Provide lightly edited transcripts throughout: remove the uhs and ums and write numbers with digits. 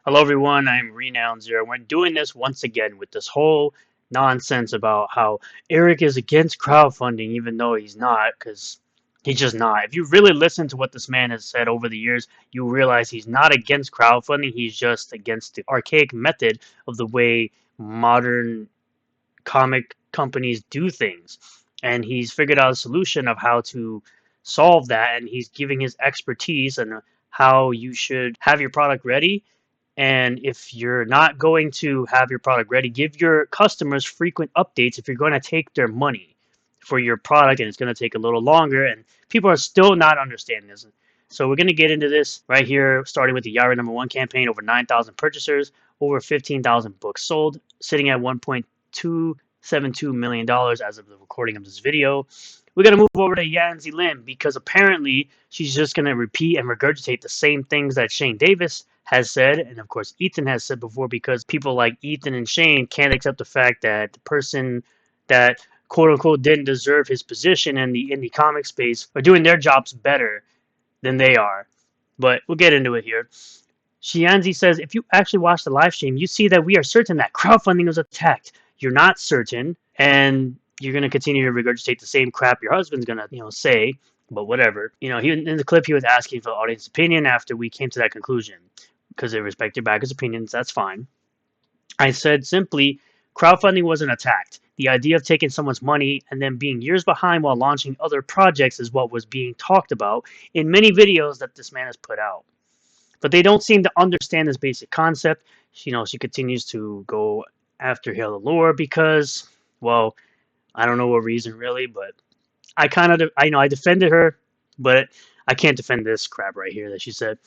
Hello everyone, I'm Renown Zero. We're doing this once again with this whole nonsense about how Eric is against crowdfunding, even though he's not, because he's just not. If you really listen to what this man has said over the years, you realize he's not against crowdfunding, he's just against the archaic method of the way modern comic companies do things. And he's figured out a solution of how to solve that, and he's giving his expertise on how you should have your product ready. And if you're not going to have your product ready, give your customers frequent updates if you're going to take their money for your product and it's going to take a little longer. And people are still not understanding this. So we're going to get into this right here, starting with the Yara #1 campaign. Over 9,000 purchasers, over 15,000 books sold, sitting at $1.272 million as of the recording of this video. We're going to move over to Yanzi Lim because apparently she's just going to repeat and regurgitate the same things that Shane Davis has said, and of course Ethan has said before, because people like Ethan and Shane can't accept the fact that the person that quote unquote didn't deserve his position in the indie comic space are doing their jobs better than they are. But we'll get into it here. Shianzi says, if you actually watch the live stream, you see that we are certain that crowdfunding was attacked. You're not certain, and you're going to continue to regurgitate the same crap your husband's going to, say, but whatever. He in the clip, he was asking for the audience opinion after we came to that conclusion, because they respect your backers' opinions. That's fine. I said simply, crowdfunding wasn't attacked. The idea of taking someone's money and then being years behind while launching other projects is what was being talked about in many videos that this man has put out. But they don't seem to understand this basic concept. She continues to go after Hale Allure because, well, I don't know what reason really, but I defended her, but I can't defend this crap right here that she said.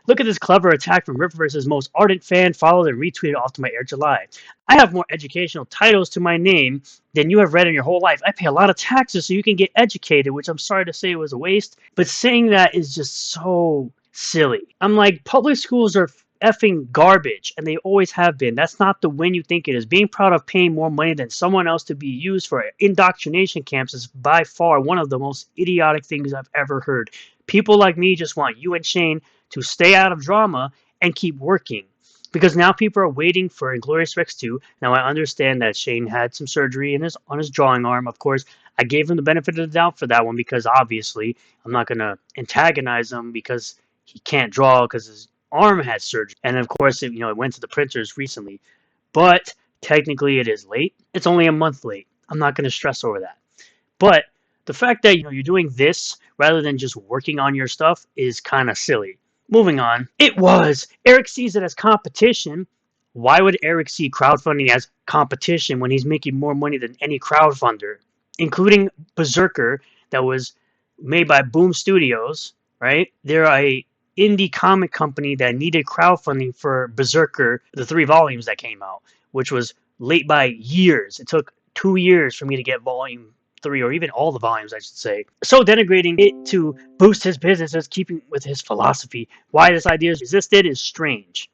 Look at this clever attack from Ripperverse's most ardent fan, followed and retweeted off to my Air July. I have more educational titles to my name than you have read in your whole life. I pay a lot of taxes so you can get educated, which I'm sorry to say was a waste. But saying that is just so silly. I'm like, public schools are effing garbage, and they always have been. That's not the win you think it is. Being proud of paying more money than someone else to be used for indoctrination camps is by far one of the most idiotic things I've ever heard. People like me just want you and Shane to stay out of drama and keep working. Because now people are waiting for Inglorious Rex 2. Now I understand that Shane had some surgery on his drawing arm. Of course, I gave him the benefit of the doubt for that one because obviously I'm not going to antagonize him because he can't draw because his arm had surgery. And of course, it went to the printers recently. But technically it is late. It's only a month late. I'm not going to stress over that. But the fact that you're doing this rather than just working on your stuff is kind of silly. Moving on. Eric sees it as competition. Why would Eric see crowdfunding as competition when he's making more money than any crowdfunder, including Berserker that was made by Boom Studios, right? They're a indie comic company that needed crowdfunding for Berserker, the 3 volumes that came out, which was late by years. It took 2 years for me to get volume 3, or even all the volumes, I should say. So denigrating it to boost his business as keeping with his philosophy. Why this idea is resisted is strange.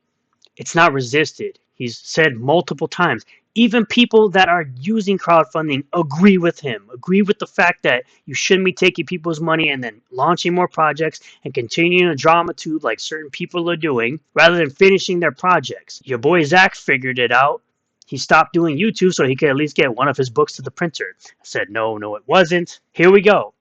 It's not resisted. He's said multiple times. Even people that are using crowdfunding agree with him, agree with the fact that you shouldn't be taking people's money and then launching more projects and continuing a drama tube like certain people are doing, rather than finishing their projects. Your boy Zach figured it out. He stopped doing YouTube so he could at least get one of his books to the printer. I said, no, it wasn't. Here we go.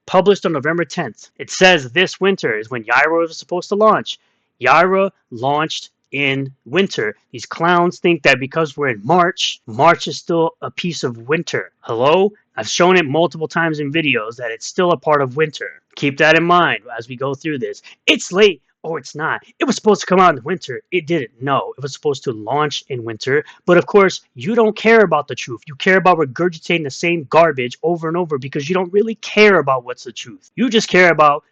Published on November 10th. It says this winter is when Yaira was supposed to launch. Yaira launched in winter. These clowns think that because we're in March is still a piece of winter. Hello? I've shown it multiple times in videos that it's still a part of winter. Keep that in mind as we go through this. It's late. Oh, it's not. It was supposed to come out in the winter. It didn't. No, it was supposed to launch in winter. But of course, you don't care about the truth. You care about regurgitating the same garbage over and over because you don't really care about what's the truth. You just care about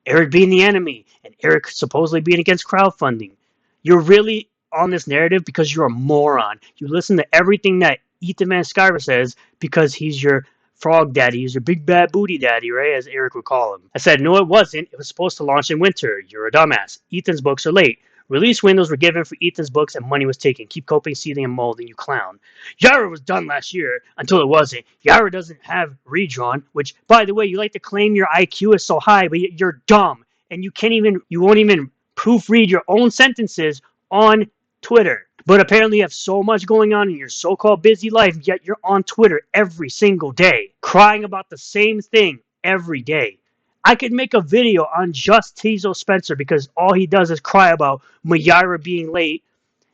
Eric being the enemy and Eric supposedly being against crowdfunding. You're really on this narrative because you're a moron. You listen to everything that Ethan Van Sciver says because he's your frog daddy. He's your big bad booty daddy, right? As Eric would call him. I said, no, it wasn't. It was supposed to launch in winter. You're a dumbass. Ethan's books are late. Release windows were given for Ethan's books and money was taken. Keep coping, seething, and molding, you clown. Yara was done last year until it wasn't. Yara doesn't have redrawn, which, by the way, you like to claim your IQ is so high, but you're dumb. And you won't even proofread your own sentences on Twitter. But apparently you have so much going on in your so-called busy life, yet you're on Twitter every single day, crying about the same thing every day. I could make a video on just Tizo Spencer because all he does is cry about Mayara being late.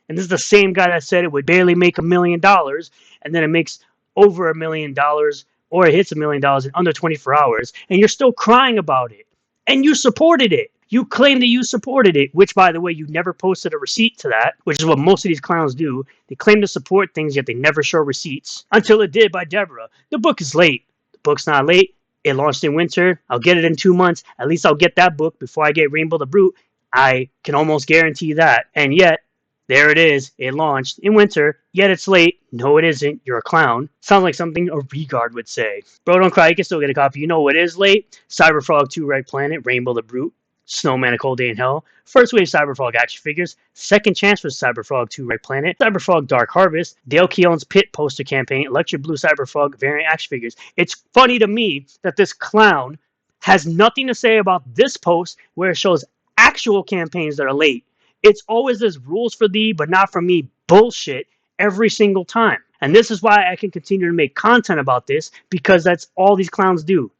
And this is the same guy that said it would barely make $1 million, and then it makes over $1 million, or it hits $1 million in under 24 hours, and you're still crying about it. And you supported it. You claim that you supported it, which, by the way, you never posted a receipt to that, which is what most of these clowns do. They claim to support things, yet they never show receipts. Until it did by Deborah. The book is late. The book's not late. It launched in winter. I'll get it in 2 months. At least I'll get that book before I get Rainbow the Brute. I can almost guarantee that. And yet, there it is. It launched in winter, yet it's late. No, it isn't. You're a clown. Sounds like something a Regard would say. Bro, don't cry. You can still get a copy. You know what is late? Cyberfrog 2 Red Planet, Rainbow the Brute, Snowman A Cold Day in Hell, First Wave Cyberfrog action figures, Second Chance for Cyberfrog 2 Red Planet, Cyberfrog Dark Harvest, Dale Keown's Pit poster campaign, Electric Blue Cyberfrog variant action figures. It's funny to me that this clown has nothing to say about this post where it shows actual campaigns that are late. It's always this rules for thee, but not for me bullshit every single time. And this is why I can continue to make content about this, because that's all these clowns do.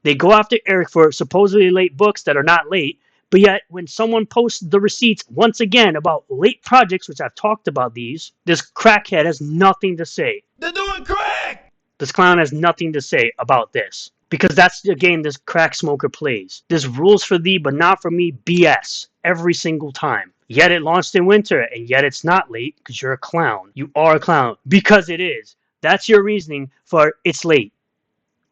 They go after Eric for supposedly late books that are not late, but yet when someone posts the receipts once again about late projects, which I've talked about these, this crackhead has nothing to say. They're doing crack! This clown has nothing to say about this. Because that's the game this crack smoker plays. This rules for thee, but not for me BS every single time. Yet it launched in winter, and yet it's not late because you're a clown. You are a clown. Because it is. That's your reasoning for it's late.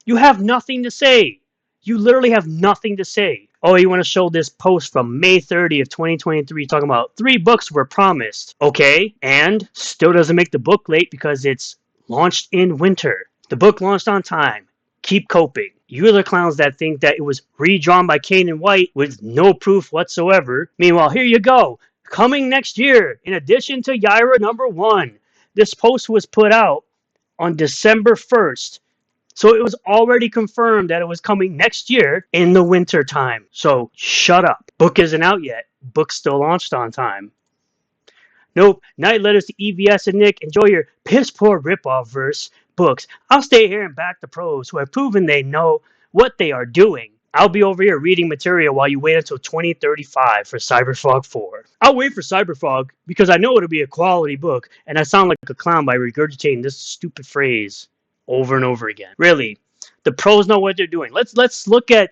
You have nothing to say. You literally have nothing to say. Oh, you want to show this post from May 30th, 2023 talking about 3 books were promised. Okay, and still doesn't make the book late because it's launched in winter. The book launched on time. Keep coping. You're the clowns that think that it was redrawn by Kane and White with no proof whatsoever. Meanwhile, here you go. Coming next year, in addition to Yaira #1. This post was put out on December 1st. So it was already confirmed that it was coming next year in the winter time. So shut up. Book isn't out yet. Book still launched on time. Nope. Night letters to EVS and Nick. Enjoy your piss poor Rippaverse books. I'll stay here and back the pros who have proven they know what they are doing. I'll be over here reading material while you wait until 2035 for Cyberfrog 4. I'll wait for Cyberfrog because I know it'll be a quality book, and I sound like a clown by regurgitating this stupid phrase over and over again. Really, the pros know what they're doing. Let's look at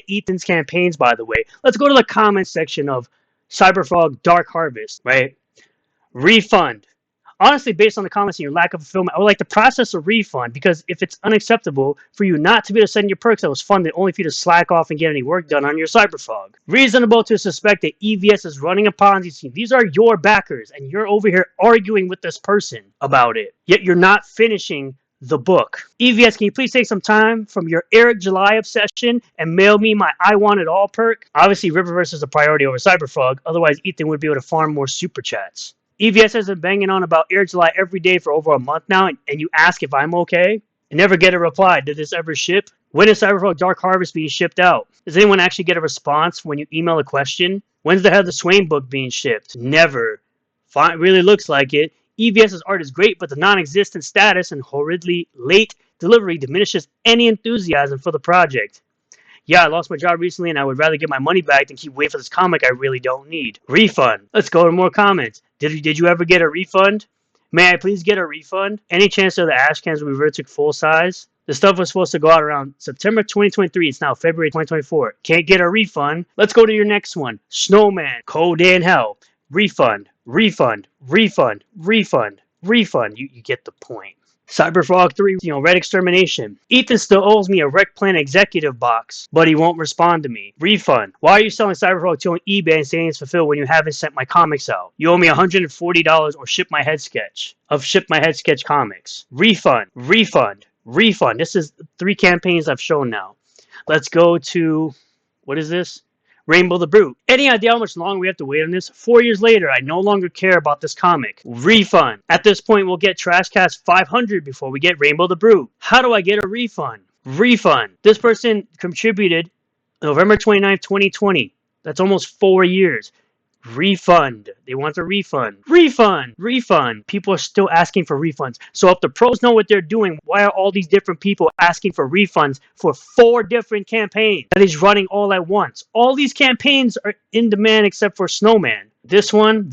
Ethan's campaigns, by the way. Let's go to the comments section of Cyberfrog Dark Harvest, right? Refund. Honestly, based on the comments and your lack of fulfillment, I would like to process a refund because if it's unacceptable for you not to be able to send your perks that was funded only for you to slack off and get any work done on your Cyberfrog. Reasonable to suspect that EVS is running a Ponzi scheme. These are your backers, and you're over here arguing with this person about it. Yet you're not finishing the book. EVS, can you please take some time from your Eric July obsession and mail me my I Want It All perk? Obviously, Ripperverse is a priority over Cyberfrog. Otherwise, Ethan would be able to farm more super chats. EVS has been banging on about Eric July every day for over a month now, and you ask if I'm okay? And never get a reply. Did this ever ship? When is Cyberfrog Dark Harvest being shipped out? Does anyone actually get a response when you email a question? When's the Heather Swain book being shipped? Never. Fine, really looks like it. EVS's art is great, but the non-existent status and horridly late delivery diminishes any enthusiasm for the project. Yeah, I lost my job recently and I would rather get my money back than keep waiting for this comic I really don't need. Refund. Let's go to more comments. Did you ever get a refund? May I please get a refund? Any chance that the ash cans will revert to full size? The stuff was supposed to go out around September 2023. It's now February 2024. Can't get a refund. Let's go to your next one. Snowman. Cold Day in Hell. Refund. Refund. Refund. Refund. Refund. You get the point. Cyberfrog 3, Red Extermination. Ethan still owes me a Rec Plan Executive box, but he won't respond to me. Refund. Why are you selling Cyberfrog 2 on eBay and saying it's fulfilled when you haven't sent my comics out? You owe me $140 or ship my head sketch comics. Refund. Refund. Refund. This is 3 campaigns I've shown now. Let's go to, what is this? Rainbow the Brute. Any idea how much longer we have to wait on this? 4 years later, I no longer care about this comic. Refund. At this point, we'll get Trashcast 500 before we get Rainbow the Brute. How do I get a refund? Refund. This person contributed November 29th, 2020. That's almost 4 years. Refund. They want a refund. Refund. Refund. People are still asking for refunds. So if the pros know what they're doing, why are all these different people asking for refunds for 4 different campaigns that is running all at once? All these campaigns are in demand except for Snowman. This one,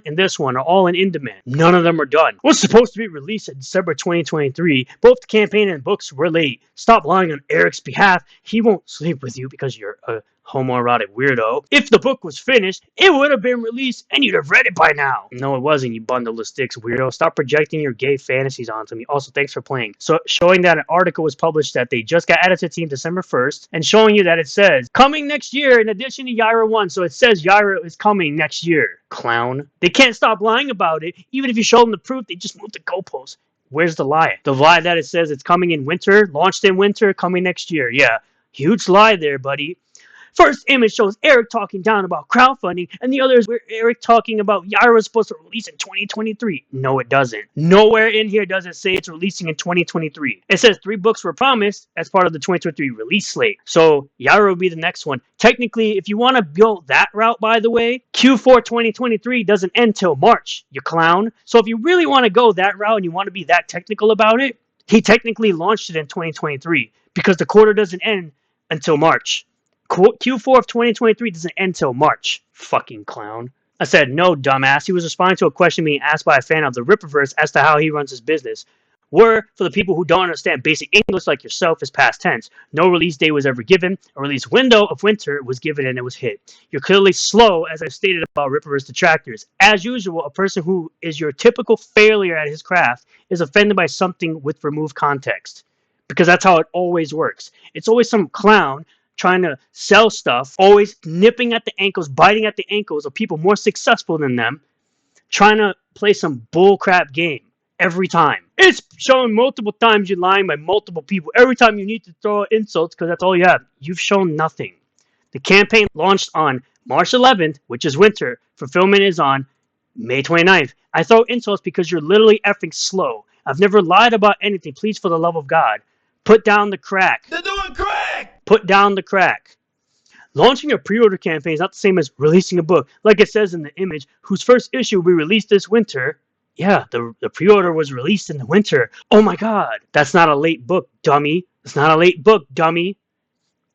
and this one are all in demand. None of them are done. Was supposed to be released in December 2023. Both the campaign and books were late. Stop lying on Eric's behalf. He won't sleep with you because you're a homoerotic weirdo. If the book was finished, it would have been released and you'd have read it by now. No, it wasn't, you bundle of sticks weirdo. Stop projecting your gay fantasies onto me. Also, thanks for playing. So, showing that an article was published that they just got added to the team December 1st, and showing you that it says, coming next year in addition to Yaira 1. So it says Yaira is coming next year. Clown. They can't stop lying about it. Even if you show them the proof, they just move the goalposts. Where's the lie? The lie that it says it's coming in winter, launched in winter, coming next year. Yeah, huge lie there, buddy. First image shows Eric talking down about crowdfunding, and the other is where Eric talking about Yaira was supposed to release in 2023. No, it doesn't. Nowhere in here does it say it's releasing in 2023. It says 3 books were promised as part of the 2023 release slate. So Yaira will be the next one. Technically, if you want to go that route, by the way, Q4 2023 doesn't end till March, you clown. So if you really want to go that route and you want to be that technical about it, he technically launched it in 2023 because the quarter doesn't end until March. Q4 of 2023 doesn't end till March. Fucking clown. I said, no, dumbass. He was responding to a question being asked by a fan of the Ripperverse as to how he runs his business. Were, for the people who don't understand basic English like yourself, is past tense. No release date was ever given. A release window of winter was given and it was hit. You're clearly slow, as I've stated about Rippaverse Detractors. As usual, a person who is your typical failure at his craft is offended by something with removed context. Because that's how it always works. It's always some clown trying to sell stuff, always nipping at the ankles, biting at the ankles of people more successful than them, trying to play some bullcrap game every time. It's shown multiple times you're lying by multiple people. Every time you need to throw insults because that's all you have. You've shown nothing. The campaign launched on March 11th, which is winter. Fulfillment is on May 29th. I throw insults because you're literally effing slow. I've never lied about anything. Please, for the love of God, put down the crack. They're doing crack! Put down the crack. Launching a pre-order campaign is not the same as releasing a book. Like it says in the image, whose first issue will be released this winter. Yeah, the pre-order was released in the winter. Oh my god. That's not a late book, dummy. It's not a late book, dummy.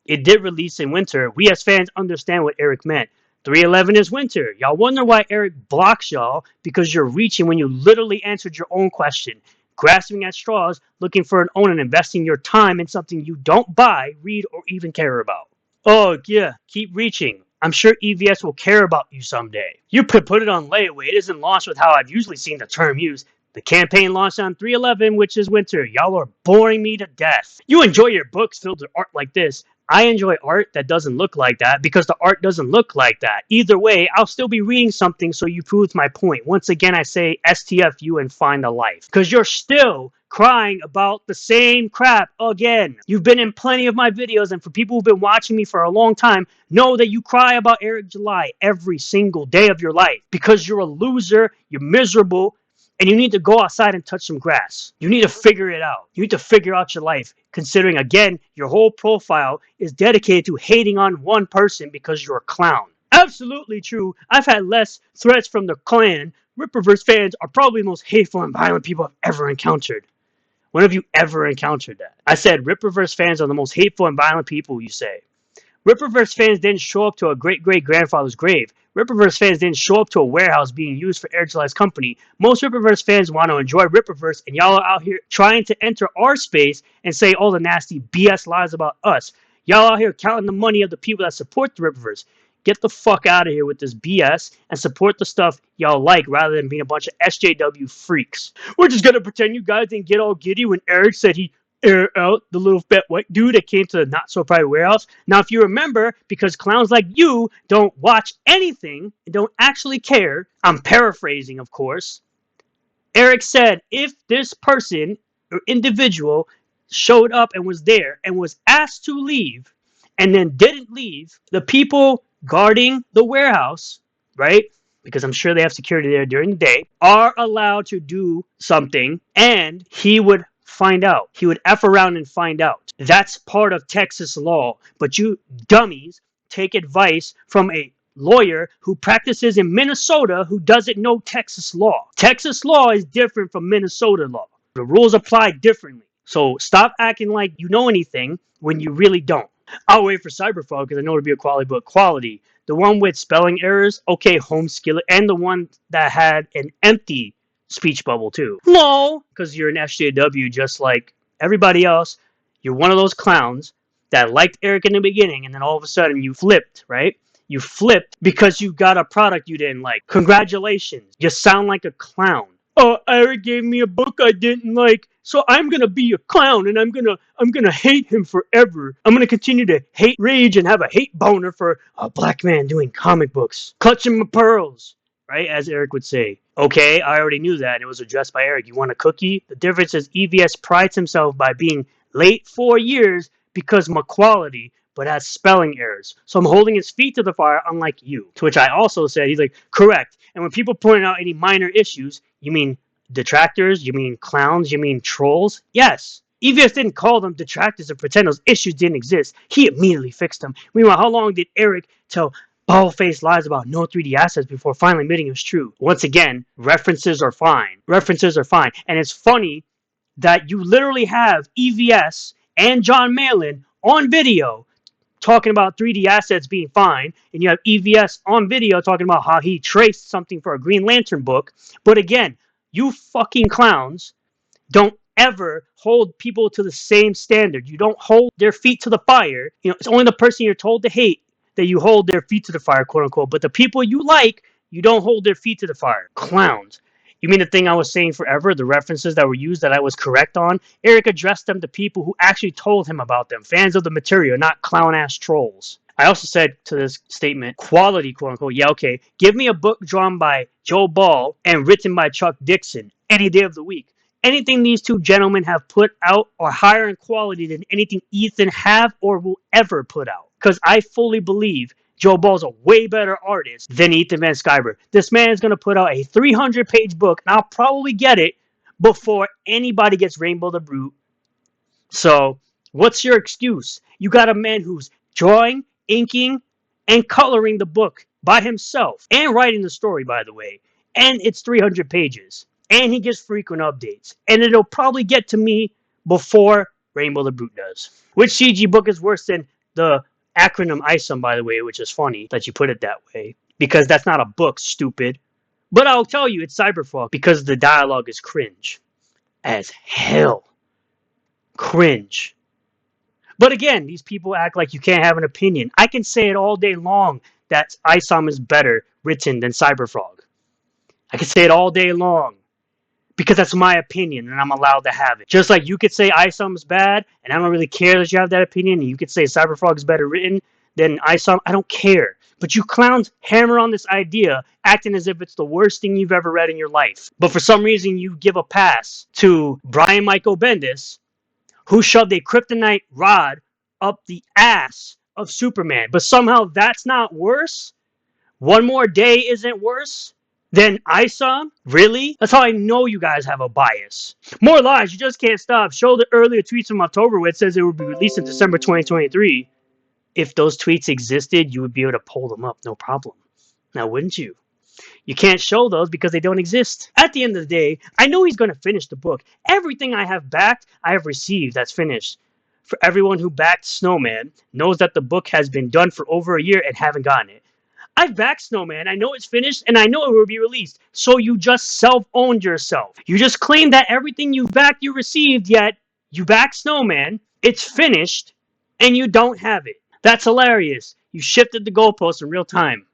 It did release in winter. We as fans understand what Eric meant. 311 is winter. Y'all wonder why Eric blocks y'all? Because you're reaching when you literally answered your own question. Grasping at straws, looking for an own and investing your time in something you don't buy, read, or even care about. Oh, yeah, keep reaching. I'm sure EVS will care about you someday. You could put it on layaway. It isn't launched with how I've usually seen the term used. The campaign launched on 311, which is winter. Y'all are boring me to death. You enjoy your books filled with art like this. I enjoy art that doesn't look like that because the art doesn't look like that. Either way, I'll still be reading something so you prove my point. Once again, I say STF you and find a life. Because you're still crying about the same crap again. You've been in plenty of my videos, and for people who've been watching me for a long time, know that you cry about Eric July every single day of your life. Because you're a loser, you're miserable, and you need to go outside and touch some grass. You need to figure it out. You need to figure out your life, considering, again, your whole profile is dedicated to hating on one person because you're a clown. Absolutely true. I've had less threats from the clan. Ripperverse fans are probably the most hateful and violent people I've ever encountered. When have you ever encountered that? I said Ripperverse fans are the most hateful and violent people, you say. Ripperverse fans didn't show up to a great-great-grandfather's grave. Ripperverse fans didn't show up to a warehouse being used for Eric July's company. Most Ripperverse fans want to enjoy Ripperverse, and y'all are out here trying to enter our space and say all the nasty BS lies about us. Y'all out here counting the money of the people that support the Ripperverse. Get the fuck out of here with this BS and support the stuff y'all like rather than being a bunch of SJW freaks. We're just gonna pretend you guys didn't get all giddy when Eric said he air out the little fat white dude that came to the not-so-private warehouse. Now, if you remember, because clowns like you don't watch anything and don't actually care, I'm paraphrasing, of course, Eric said if this person or individual showed up and was there and was asked to leave and then didn't leave, the people guarding the warehouse, right, because I'm sure they have security there during the day, are allowed to do something, and he would find out. He would F around and find out. That's part of Texas law. But you dummies take advice from a lawyer who practices in Minnesota who doesn't know Texas law. Texas law is different from Minnesota law. The rules apply differently. So stop acting like you know anything when you really don't. I'll wait for Cyberfrog because I know it'll be a quality book. Quality. The one with spelling errors, okay, home skill, and the one that had an empty speech bubble too. No, because you're an SJW just like everybody else. You're one of those clowns that liked Eric in the beginning, and then all of a sudden you flipped, right? You flipped because you got a product you didn't like. Congratulations. You sound like a clown. Oh, Eric gave me a book I didn't like, so I'm gonna be a clown and I'm gonna hate him forever. I'm gonna continue to hate rage and have a hate boner for a black man doing comic books. Clutching my pearls, right? As Eric would say. Okay, I already knew that and it was addressed by Eric. You want a cookie? The difference is EVS prides himself by being late 4 years because of my quality, but has spelling errors. So I'm holding his feet to the fire, unlike you. To which I also said, he's like, correct. And when people point out any minor issues, you mean detractors? You mean clowns? You mean trolls? Yes. EVS didn't call them detractors and pretend those issues didn't exist. He immediately fixed them. Meanwhile, how long did Eric tell bald-faced lies about no 3D assets before finally admitting it was true? Once again, references are fine. References are fine. And it's funny that you literally have EVS and John Malin on video talking about 3D assets being fine, and you have EVS on video talking about how he traced something for a Green Lantern book. But again, you fucking clowns don't ever hold people to the same standard. You don't hold their feet to the fire. You know, it's only the person you're told to hate that you hold their feet to the fire, quote unquote. But the people you like, you don't hold their feet to the fire. Clowns. You mean the thing I was saying forever, the references that were used that I was correct on? Eric addressed them to people who actually told him about them, fans of the material, not clown-ass trolls. I also said to this statement, quality, quote-unquote, yeah, okay, give me a book drawn by Joe Ball and written by Chuck Dixon any day of the week. Anything these two gentlemen have put out are higher in quality than anything Ethan have or will ever put out. Because I fully believe Joe Ball's a way better artist than Ethan Van Sciver. This man is going to put out a 300-page book, and I'll probably get it before anybody gets Rainbow the Brute. So, what's your excuse? You got a man who's drawing, inking, and coloring the book by himself, and writing the story, by the way. And it's 300 pages. And he gives frequent updates. And it'll probably get to me before Rainbow the Brute does. Which CG book is worse than the acronym ISOM, by the way, which is funny that you put it that way, because that's not a book, stupid. But I'll tell you, it's Cyberfuck, because the dialogue is cringe as hell. Cringe. But again, these people act like you can't have an opinion. I can say it all day long that ISOM is better written than Cyberfrog. I can say it all day long because that's my opinion and I'm allowed to have it. Just like you could say ISOM is bad and I don't really care that you have that opinion, and you could say Cyberfrog is better written than ISOM. I don't care. But you clowns hammer on this idea acting as if it's the worst thing you've ever read in your life. But for some reason you give a pass to Brian Michael Bendis, who shoved a kryptonite rod up the ass of Superman. But somehow that's not worse? One More Day isn't worse than ISOM? Really? That's how I know you guys have a bias. More lies, you just can't stop. Show the earlier tweets from October where it says it will be released in December 2023. If those tweets existed, you would be able to pull them up, no problem. Now, wouldn't you? You can't show those because they don't exist. At the end of the day, I know he's going to finish the book. Everything I have backed, I have received that's finished. For everyone who backed Snowman knows that the book has been done for over a year and haven't gotten it. I've backed Snowman, I know it's finished, and I know it will be released. So you just self-owned yourself. You just claimed that everything you backed you received, yet you backed Snowman, it's finished, and you don't have it. That's hilarious. You shifted the goalposts in real time.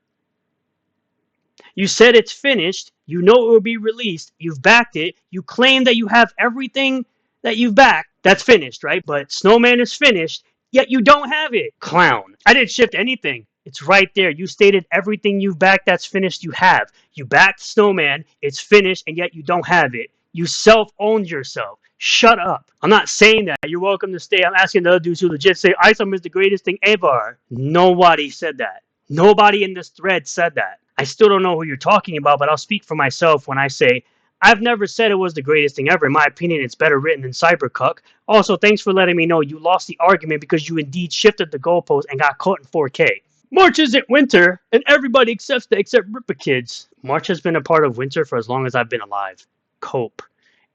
You said it's finished, you know it will be released, you've backed it, you claim that you have everything that you've backed. That's finished, right? But Snowman is finished, yet you don't have it. Clown. I didn't shift anything. It's right there. You stated everything you've backed that's finished you have. You backed Snowman, it's finished, and yet you don't have it. You self-owned yourself. Shut up. I'm not saying that. You're welcome to stay. I'm asking the other dudes who legit say ISOM is the greatest thing ever. Nobody said that. Nobody in this thread said that. I still don't know who you're talking about, but I'll speak for myself when I say I've never said it was the greatest thing ever. In my opinion, it's better written than Cybercuck. Also, thanks for letting me know you lost the argument because you indeed shifted the goalpost and got caught in 4K. March isn't winter, and everybody accepts that except Ripper kids. March has been a part of winter for as long as I've been alive. Cope.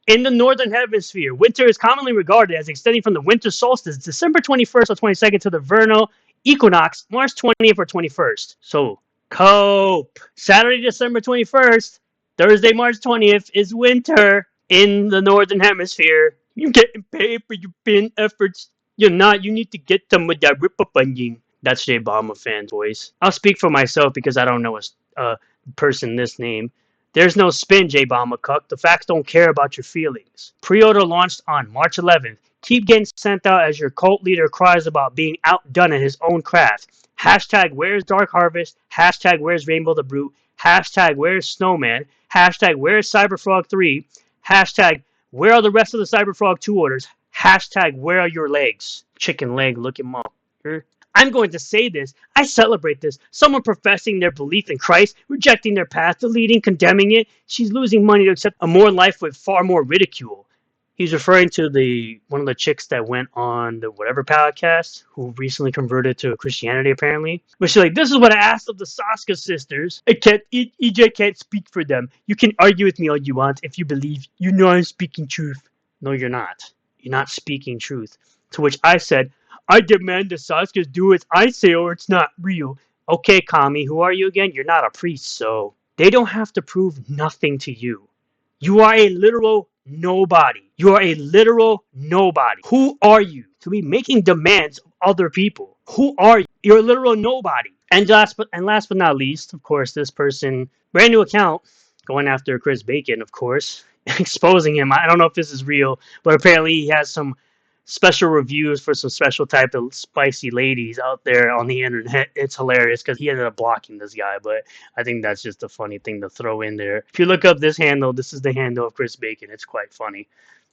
In the northern hemisphere, winter is commonly regarded as extending from the winter solstice, December 21st or 22nd, to the vernal equinox, March 20th or 21st. So, cope. Saturday, December 21st, Thursday, March 20th is winter in the northern hemisphere. You're getting paid for your pin efforts. You're not. You need to get some of that Ripper funding. That's J Obama fan's voice. I'll speak for myself because I don't know a person this name. There's no spin, J Bomber Cuck. The facts don't care about your feelings. Pre-order launched on March 11th. Keep getting sent out as your cult leader cries about being outdone in his own craft. Hashtag where's Dark Harvest? Hashtag where's Rainbow the Brute? Hashtag where's Snowman? Hashtag where's Cyberfrog 3? Hashtag where are the rest of the Cyberfrog 2 orders? Hashtag where are your legs? Chicken leg looking motherfucker. I'm going to say this. I celebrate this. Someone professing their belief in Christ, rejecting their path, deleting, condemning it. She's losing money to accept a more life with far more ridicule. He's referring to one of the chicks that went on the whatever podcast, who recently converted to Christianity apparently. But she's like, this is what I asked of the Saska sisters. EJ can't speak for them. You can argue with me all you want if you believe you know I'm speaking truth. No, you're not. You're not speaking truth. To which I said, I demand the Saskas do as I say or it's not real. Okay, Kami, who are you again? You're not a priest, so they don't have to prove nothing to you. You are a literal nobody. You are a literal nobody. Who are you to be making demands of other people? Who are you? You're a literal nobody. And last but not least, of course, this person, brand new account, going after Chris Bacon, of course, exposing him. I don't know if this is real, but apparently he has some special reviews for some special type of spicy ladies out there on the internet. It's hilarious because he ended up blocking this guy, but I think that's just a funny thing to throw in there. If you look up this handle, this is the handle of Chris Bacon. It's quite funny.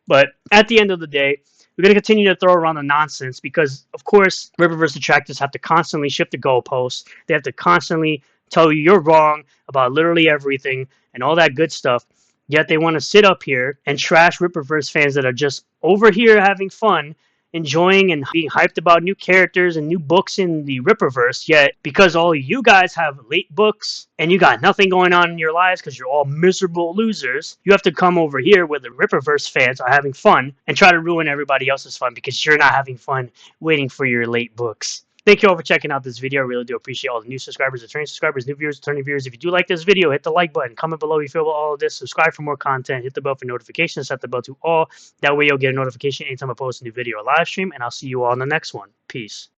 But at the end of the day, we're going to continue to throw around the nonsense because, of course, Rippaverse Detractors have to constantly shift the goalposts. They have to constantly tell you you're wrong about literally everything and all that good stuff. Yet they want to sit up here and trash Ripperverse fans that are just over here having fun, enjoying and being hyped about new characters and new books in the Ripperverse. Yet, because all you guys have late books and you got nothing going on in your lives because you're all miserable losers, you have to come over here where the Ripperverse fans are having fun and try to ruin everybody else's fun because you're not having fun waiting for your late books. Thank you all for checking out this video. I really do appreciate all the new subscribers, returning subscribers, new viewers, returning viewers. If you do like this video, hit the like button. Comment below how you feel about all of this. Subscribe for more content. Hit the bell for notifications. Set the bell to all. That way you'll get a notification anytime I post a new video or live stream. And I'll see you all in the next one. Peace.